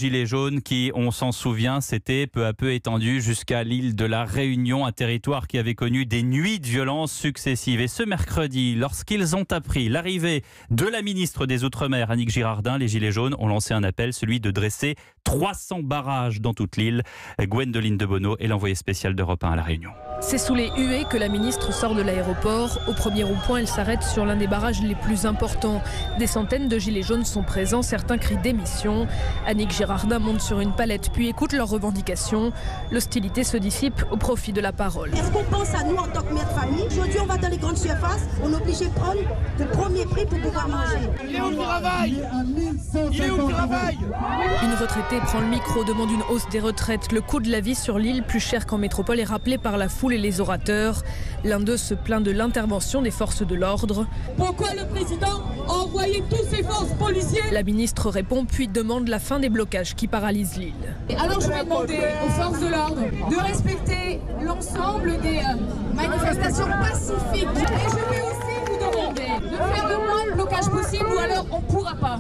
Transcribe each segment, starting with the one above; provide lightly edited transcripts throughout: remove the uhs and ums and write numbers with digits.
gilets jaunes qui, on s'en souvient, s'étaient peu à peu étendus jusqu'à l'île de la Réunion, un territoire qui avait connu des nuits de violence successives. Et ce mercredi, lorsqu'ils ont appris l'arrivée de la ministre des Outre-mer, Annick Girardin, les gilets jaunes ont lancé un appel, celui de dresser 300 barrages dans toute l'île. Gwendoline de Bono est l'envoyée spéciale d'Europe 1 à la Réunion. C'est sous les huées que la ministre sort de l'aéroport. Au premier rond-point, elle s'arrête sur l'un des barrages les plus importants. Des centaines de gilets jaunes sont présents, certains crient démission. Annick Girardin monte sur une palette puis écoute leurs revendications. L'hostilité se dissipe au profit de la parole. Est-ce qu'on pense à nous en tant que mère de famille? Aujourd'hui, on va dans les grandes surfaces, on est obligé de prendre le premier prix pour pouvoir manger. Il est où le travail? Il est où le travail? Une retraitée prend le micro, demande une hausse des retraites. Le coût de la vie sur l'île, plus cher qu'en métropole, est rappelé par la foule et les orateurs. L'un d'eux se plaint de l'intervention des forces de l'ordre. Pourquoi le président a envoyé tous ses forces policiers? La ministre répond puis demande la fin des blocages qui paralysent l'île. Alors je vais demander aux forces de l'ordre de respecter l'ensemble des manifestations pacifiques. Et je vais aussi vous demander de faire le moins de blocage possible ou alors on ne pourra pas.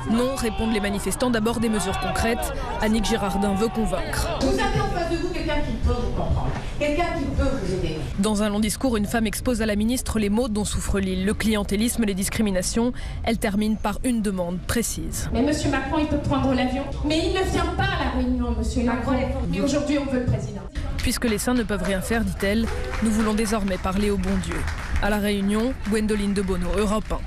Non, répondent les manifestants, d'abord des mesures concrètes. Annick Girardin veut convaincre. Vous avez en face de vous quelqu'un qui peut vous comprendre, quelqu'un qui peut vous aider. Dans un long discours, une femme expose à la ministre les maux dont souffre l'île, le clientélisme, les discriminations. Elle termine par une demande précise. Mais M. Macron, il peut prendre l'avion. Mais il ne vient pas à la Réunion, M. Macron. Et aujourd'hui, on veut le président. Puisque les saints ne peuvent rien faire, dit-elle, nous voulons désormais parler au bon Dieu. À la Réunion, Gwendoline de Bono, Europe 1.